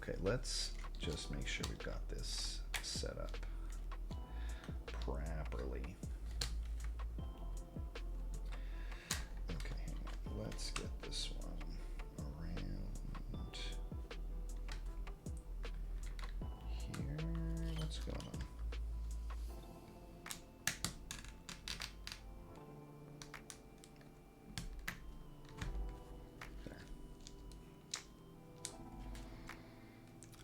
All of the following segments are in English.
Okay, let's just make sure we've got this set up properly. Okay, hang on. Let's get this one around here. What's going on?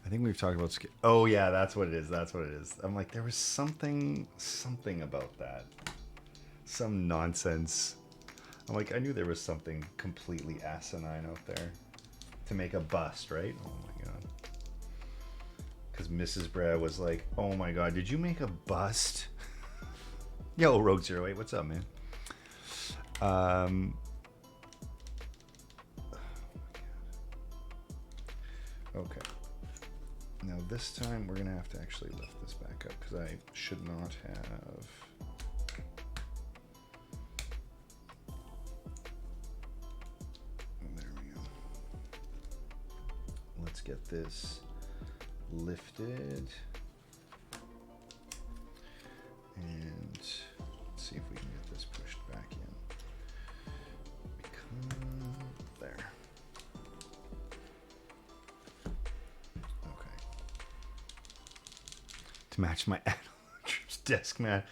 I think we've talked about oh yeah, that's what it is. That's what it is. I'm like, there was something about that. Some nonsense. I'm like, I knew there was something completely asinine out there to make a bust, right? Oh my god. Because Mrs. Brea was like, oh my god, did you make a bust? Yo, Rogue08, what's up, man? Okay. Now this time we're gonna have to actually lift this back up because I should not have. There we go. Let's get this lifted and let's see if we can get this pushed back in. There. To match my desk mat.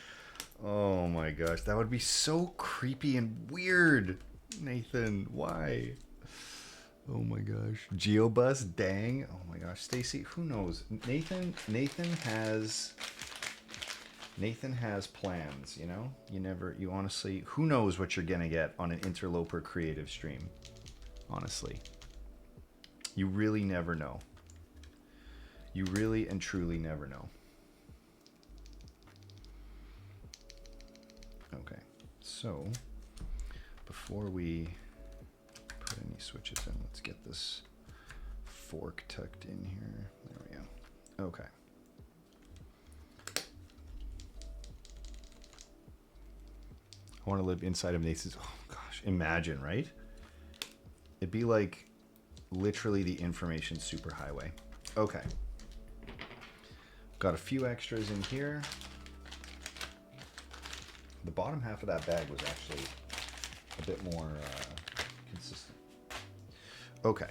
Oh my gosh, that would be so creepy and weird. Nathan, why? Oh my gosh. Geobus, dang. Oh my gosh, Stacy, who knows? Nathan has plans, you know? You honestly, who knows what you're gonna get on an Interloper creative stream? Honestly. You really never know. You really and truly never know. Okay, so before we put any switches in, let's get this fork tucked in here. There we go. Okay. I want to live inside of Nathan's. Oh gosh, imagine, right? It'd be like literally the information superhighway. Okay. Got a few extras in here. The bottom half of that bag was actually a bit more consistent. Okay.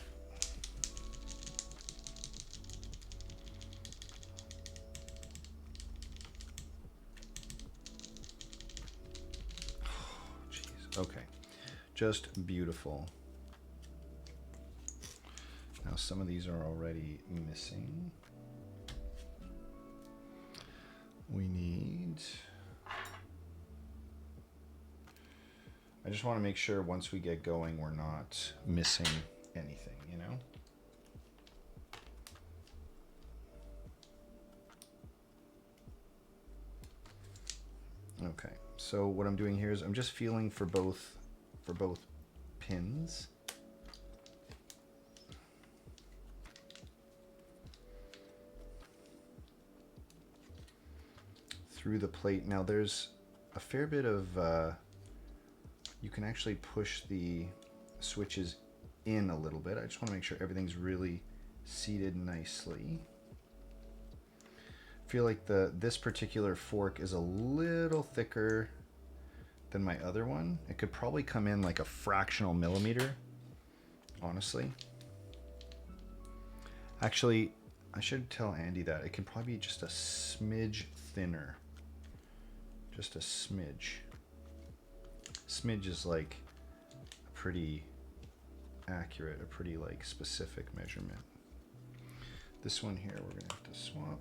Oh, jeez. Okay. Just beautiful. Now some of these are already missing. We need... I just want to make sure once we get going, we're not missing anything, you know? Okay, so what I'm doing here is I'm just feeling for both pins. Through the plate. Now there's a fair bit of you can actually push the switches in a little bit. I just want to make sure everything's really seated nicely. I feel like this particular fork is a little thicker than my other one. It could probably come in like a fractional millimeter, honestly. Actually, I should tell Andy that. It can probably be just a smidge thinner. Just a smidge. Smidge is like a pretty accurate, a pretty like specific measurement. This one here we're gonna have to swap.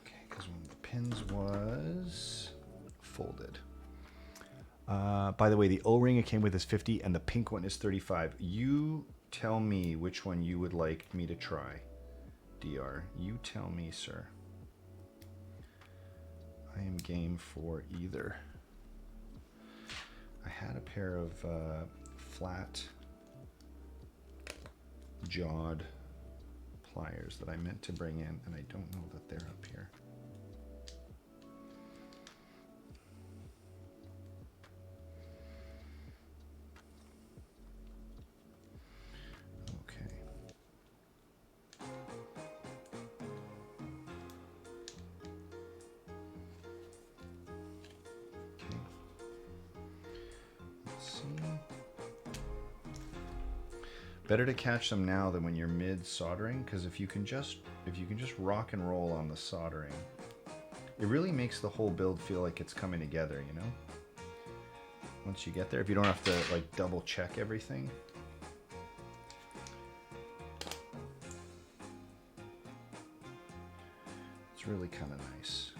Okay, because one of the pins was folded. By the way, the O-ring it came with is 50 and the pink one is 35. You tell me which one you would like me to try. DR, you tell me, sir. I am game for either. I had a pair of flat jawed pliers that I meant to bring in, and I don't know that they're up here. Better to catch them now than when you're mid soldering, because if you can just rock and roll on the soldering, it really makes the whole build feel like it's coming together, you know? Once you get there, if you don't have to like double check everything. It's really kind of nice.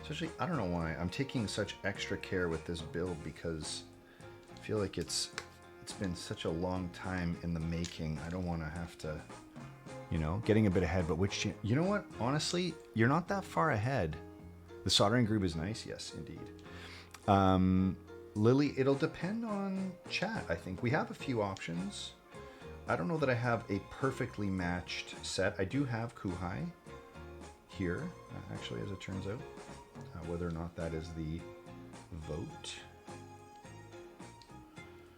Especially, I don't know why, I'm taking such extra care with this build because I feel like it's been such a long time in the making. I don't want to have to, you know, getting a bit ahead, but you know what? Honestly, you're not that far ahead. The soldering group is nice. Yes, indeed. Lily, it'll depend on chat, I think. We have a few options. I don't know that I have a perfectly matched set. I do have Kuhai here, actually, as it turns out. Whether or not that is the vote.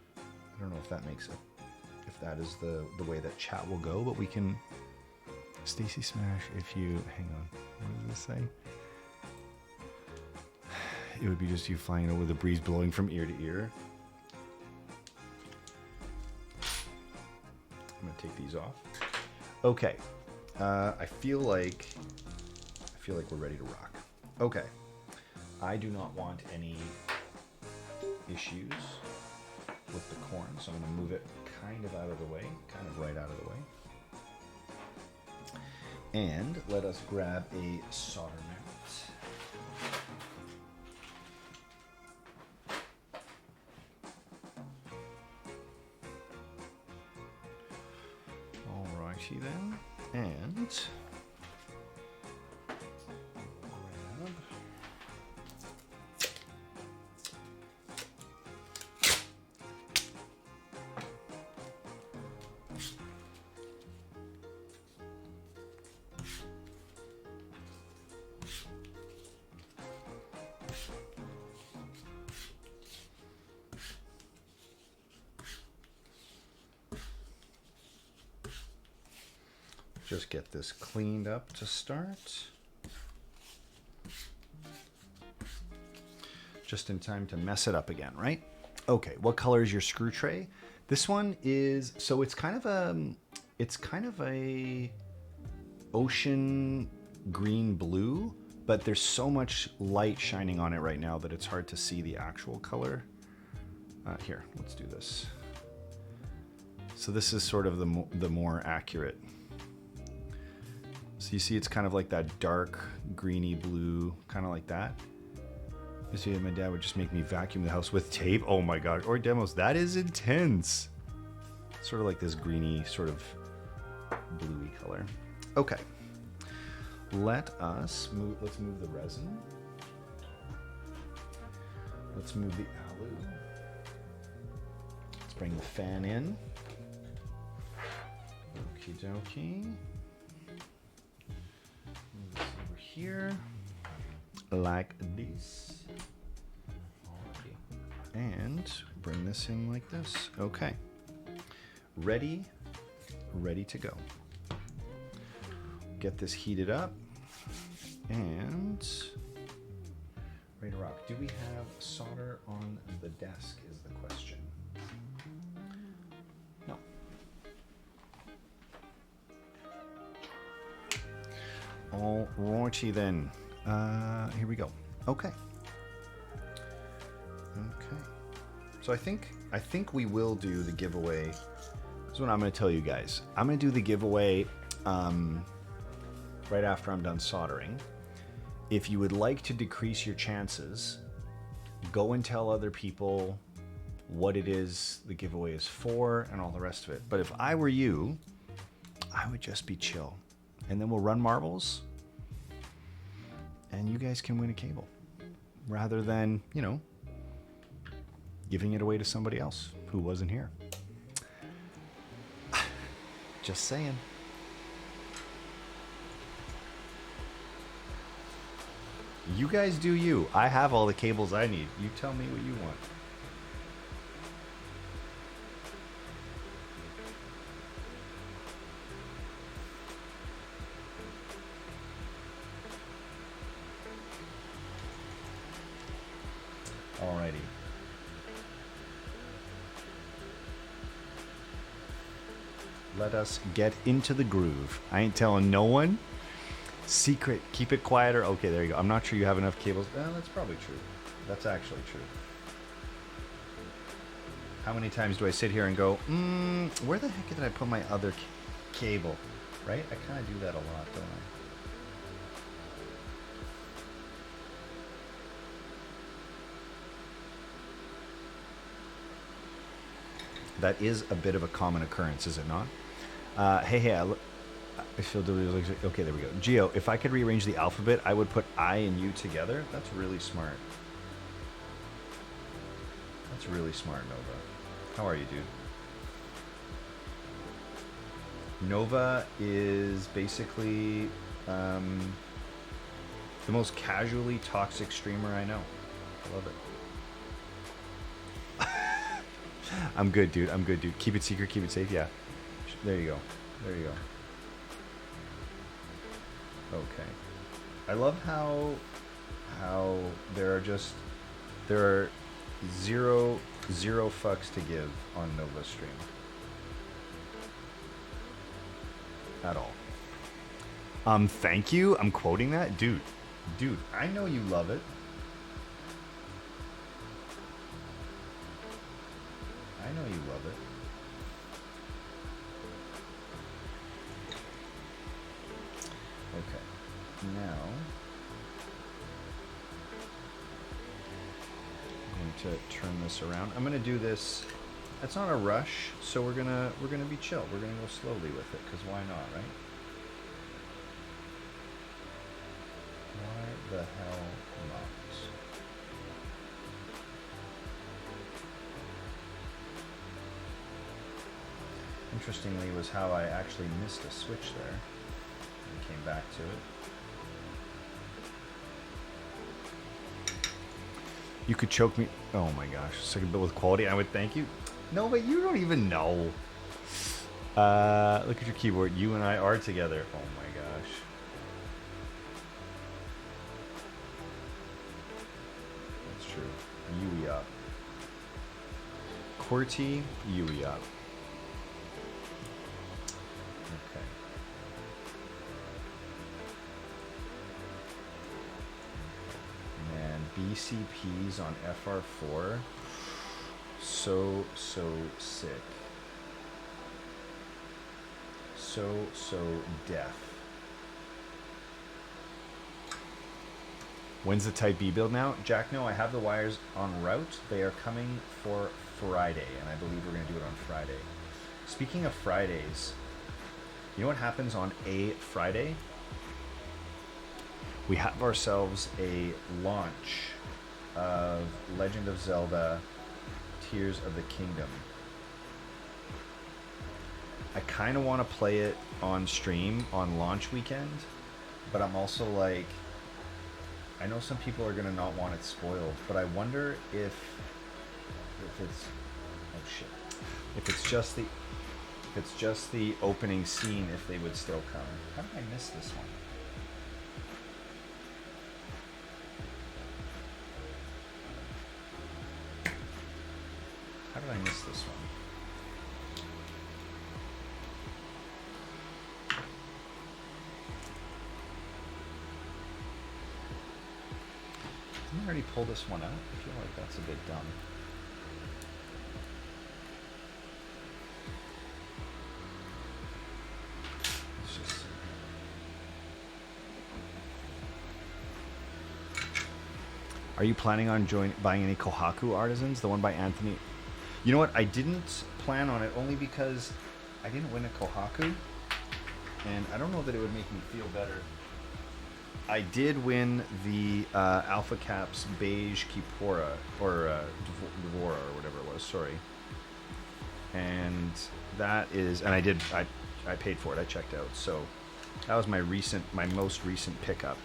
I don't know if that makes it, if that is the way that chat will go, but we can. Stacy Smash, if you, hang on, what does this say? It would be just you flying over the breeze blowing from ear to ear. I'm gonna take these off. Okay, I feel like we're ready to rock. Okay, I do not want any issues with the corn, so I'm going to move it kind of out of the way, kind of right out of the way. And let us grab a solder mat. Alrighty then, and just get this cleaned up to start. Just in time to mess it up again, right? Okay, what color is your screw tray? This one is, so it's kind of a ocean green blue, but there's so much light shining on it right now that it's hard to see the actual color. Here, let's do this. So this is sort of the more accurate. So you see it's kind of like that dark greeny blue, kind of like that. You see, my dad would just make me vacuum the house with tape. Oh my God, or demos, that is intense. Sort of like this greeny, sort of bluey color. Okay, let's move the resin. Let's move the alu. Let's bring the fan in. Okie dokie. Here, like this, and bring this in like this. Okay, ready to go. Get this heated up and ready to rock. Do we have solder on the desk is the question. No. Alrighty then. Here we go. Okay. So I think we will do the giveaway. This is what I'm going to tell you guys. I'm going to do the giveaway right after I'm done soldering. If you would like to decrease your chances, go and tell other people what it is the giveaway is for and all the rest of it. But if I were you, I would just be chill. And then we'll run marbles and you guys can win a cable rather than, you know, giving it away to somebody else who wasn't here. Just saying. You guys do you. I have all the cables I need. You tell me what you want. Let us get into the groove. I ain't telling no one. Secret. Keep it quieter. Okay, there you go. I'm not sure you have enough cables. That's probably true. That's actually true. How many times do I sit here and go, where the heck did I put my other cable? Right? I kind of do that a lot, don't I? That is a bit of a common occurrence, is it not? Hey, I feel okay, there we go. Geo, if I could rearrange the alphabet, I would put I and U together. That's really smart. That's really smart, Nova. How are you, dude? Nova is basically the most casually toxic streamer I know. I love it. I'm good, dude. I'm good, dude. Keep it secret, keep it safe. Yeah. There you go. There you go. Okay. I love how there are zero fucks to give on Nova stream. At all. Thank you. I'm quoting that. Dude, I know you love it. I know you love it. Okay. Now I'm going to turn this around. I'm going to do this. It's not a rush, so we're gonna be chill. We're gonna go slowly with it, because why not, right? Why the hell not? Interestingly was how I actually missed a switch there and came back to it. You could choke me. Oh my gosh. Second bit with quality. I would thank you. No, but you don't even know. Look at your keyboard. You and I are together. Oh my gosh. That's true. Yui up. QWERTY, Yui up. Okay. Man, BCPs on FR4. So sick. So deaf. When's the Type B build now? Jack, no, I have the wires en route. They are coming for Friday, and I believe we're going to do it on Friday. Speaking of Fridays, you know what happens on a Friday? We have ourselves a launch of Legend of Zelda Tears of the Kingdom. I kind of want to play it on stream on launch weekend, but I'm also like, I know some people are gonna not want it spoiled, but I wonder if it's, oh shit, if it's just the opening scene, if they would still come. How did I miss this one? How did I miss this one? Didn't I already pull this one out? I feel like that's a bit dumb. Let's just see. Are you planning on buying any Kohaku Artisans? The one by Anthony. You know what? I didn't plan on it only because I didn't win a Kohaku, and I don't know that it would make me feel better. I did win the Alpha Caps Beige Kipora, or Devora, or whatever it was, sorry. And that is, and I paid for it, I checked out, so that was my most recent pickup.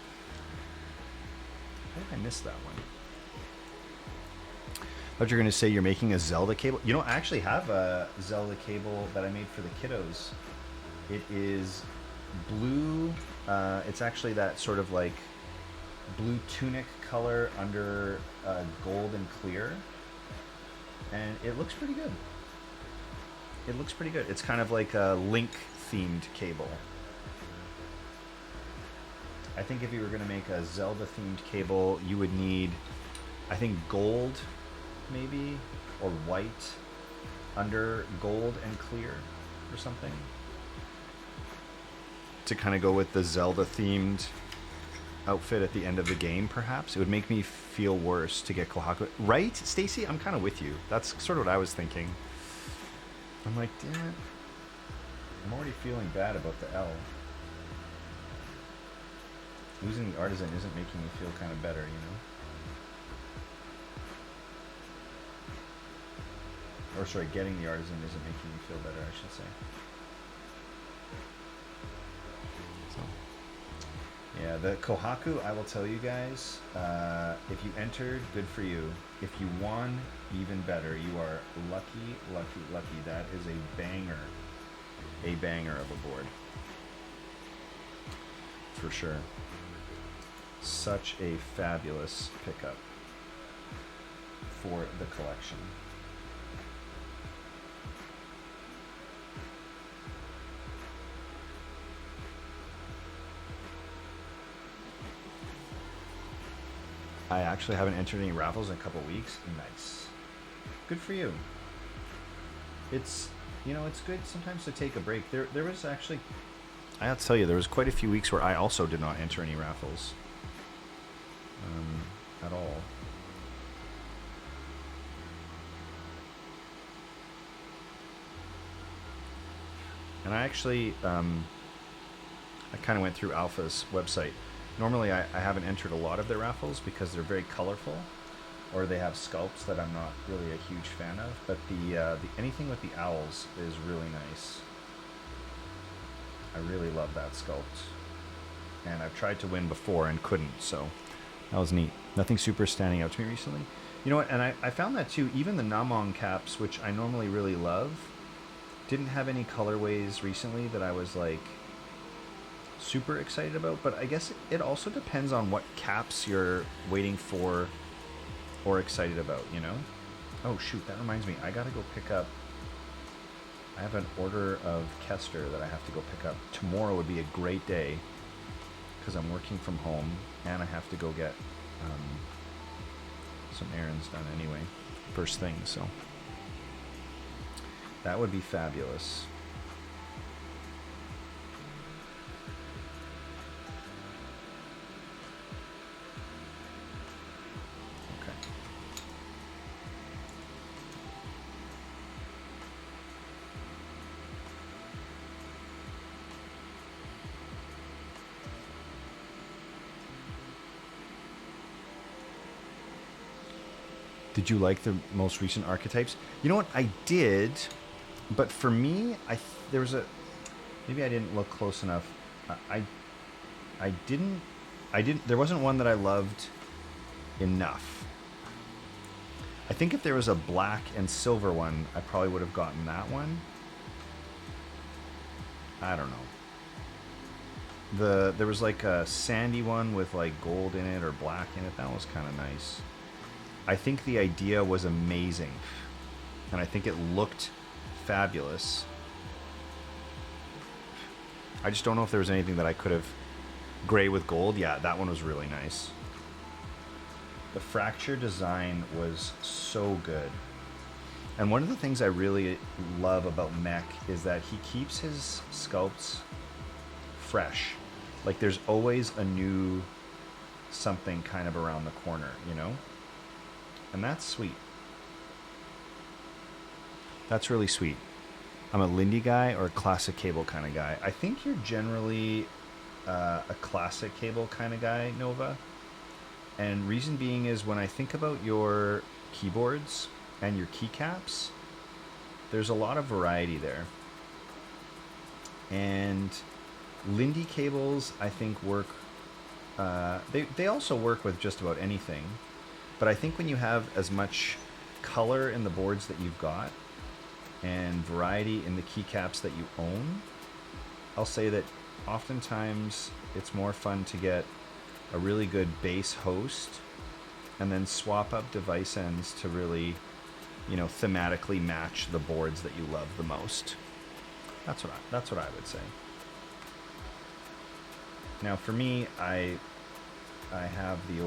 I think I missed that one. I thought you were going to say you're making a Zelda cable. You know, I actually have a Zelda cable that I made for the kiddos. It is blue. It's actually that sort of like blue tunic color under gold and clear. And it looks pretty good. it looks pretty good. It's kind of like a Link themed cable. I think if you were going to make a Zelda themed cable, you would need, I think, gold maybe, or white under gold and clear or something, to kind of go with the Zelda themed outfit at the end of the game. Perhaps it would make me feel worse to get Kohaku, right, Stacy? I'm kind of with you. That's sort of what I was thinking. I'm like, damn it, I'm already feeling bad about the L. Losing the artisan isn't making me feel kind of better, you know? Or sorry, getting the artisan isn't making me feel better, I should say. So, yeah, the Kohaku, I will tell you guys, if you entered, good for you. If you won, even better. You are lucky, lucky, lucky. That is a banger of a board. For sure. Such a fabulous pickup for the collection. I actually haven't entered any raffles in a couple weeks. Nice. Good for you. It's, you know, it's good sometimes to take a break. There was actually, I have to tell you, there was quite a few weeks where I also did not enter any raffles. At all. And I actually, I kind of went through Alpha's website. Normally I haven't entered a lot of their raffles because they're very colorful, or they have sculpts that I'm not really a huge fan of, but the anything with the owls is really nice. I really love that sculpt. And I've tried to win before and couldn't, so that was neat. Nothing super standing out to me recently. You know what, and I found that too, even the Namong caps, which I normally really love, didn't have any colorways recently that I was like super excited about, but I guess it also depends on what caps you're waiting for or excited about, you know? Oh shoot, that reminds me, I gotta go pick up, I have an order of Kester that I have to go pick up. Tomorrow would be a great day because I'm working from home and I have to go get some errands done anyway, first thing, so that would be fabulous. Okay. Did you like the most recent archetypes? You know what, I did, but for me, there was a, maybe I didn't look close enough. I didn't, there wasn't one that I loved enough. I think if there was a black and silver one, I probably would have gotten that one. I don't know. There was like a sandy one with like gold in it or black in it. That was kind of nice. I think the idea was amazing, and I think it looked fabulous. I just don't know if there was anything that I could have. Gray with gold, yeah, that one was really nice. The fracture design was so good. And one of the things I really love about Mech is that he keeps his sculpts fresh. Like there's always a new something kind of around the corner, you know? And that's sweet. That's really sweet. I'm a Lindy guy or a classic cable kind of guy. I think you're generally a classic cable kind of guy, Nova. And reason being is when I think about your keyboards and your keycaps, there's a lot of variety there. And Lindy cables, I think, work... they also work with just about anything. But I think when you have as much color in the boards that you've got and variety in the keycaps that you own, I'll say that oftentimes it's more fun to get a really good base host and then swap up device ends to really you know, thematically match the boards that you love the most. That's what I would say. Now for me, I have the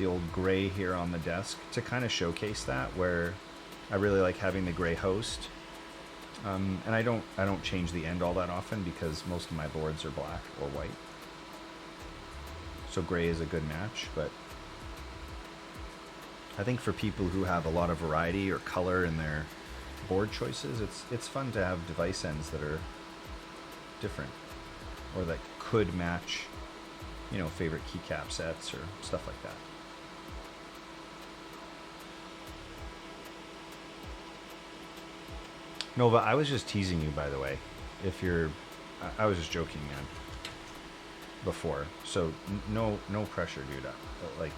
old gray here on the desk to kind of showcase that, where I really like having the gray host. And I don't change the end all that often because most of my boards are black or white. So gray is a good match, but I think for people who have a lot of variety or color in their board choices, it's fun to have device ends that are different or that could match, you know, favorite keycap sets or stuff like that. Nova, I was just teasing you, by the way. If you're, I was just joking, man. Before, so no pressure, dude. Like,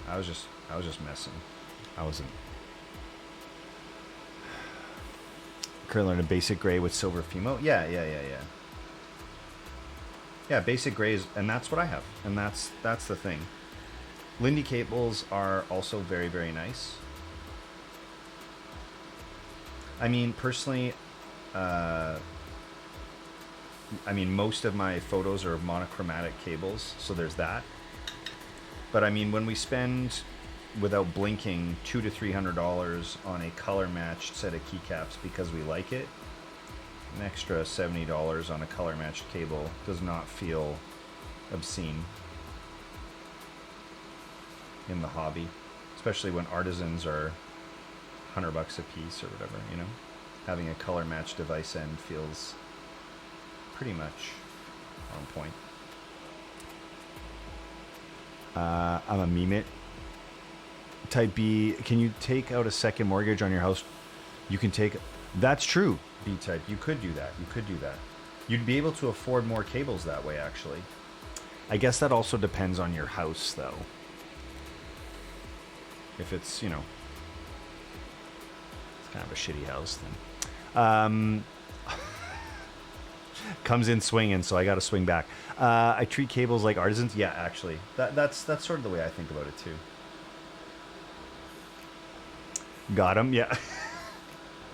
I was just messing. I wasn't. Currently in a basic gray with silver Fimo. Yeah. Yeah, basic grays, and that's what I have, and that's the thing. Lindy cables are also very, very nice. I mean, personally, I mean, most of my photos are monochromatic cables, so there's that. But I mean, when we spend, without blinking, $200 to $300 on a color matched set of keycaps because we like it, an extra $70 on a color matched cable does not feel obscene in the hobby, especially when artisans are $100 a piece or whatever, you know. Having a color matched device end feels pretty much on point. I'm a meme it. Type B, can you take out a second mortgage on your house? You can take, that's true, B type. You could do that. You could do that. You'd be able to afford more cables that way, actually. I guess that also depends on your house, though. If it's, you know, it's kind of a shitty house, then. Comes in swinging, so I got to swing back. I treat cables like artisans. Yeah, actually, that's sort of the way I think about it too. Got him. Yeah.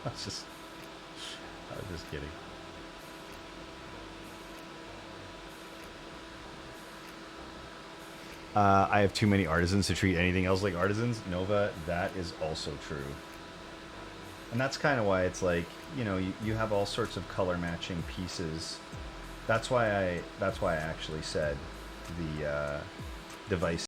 I was just kidding. I have too many artisans to treat anything else like artisans. Nova, that is also true. And that's kind of why it's like, you know, you have all sorts of color matching pieces. That's why I actually said the device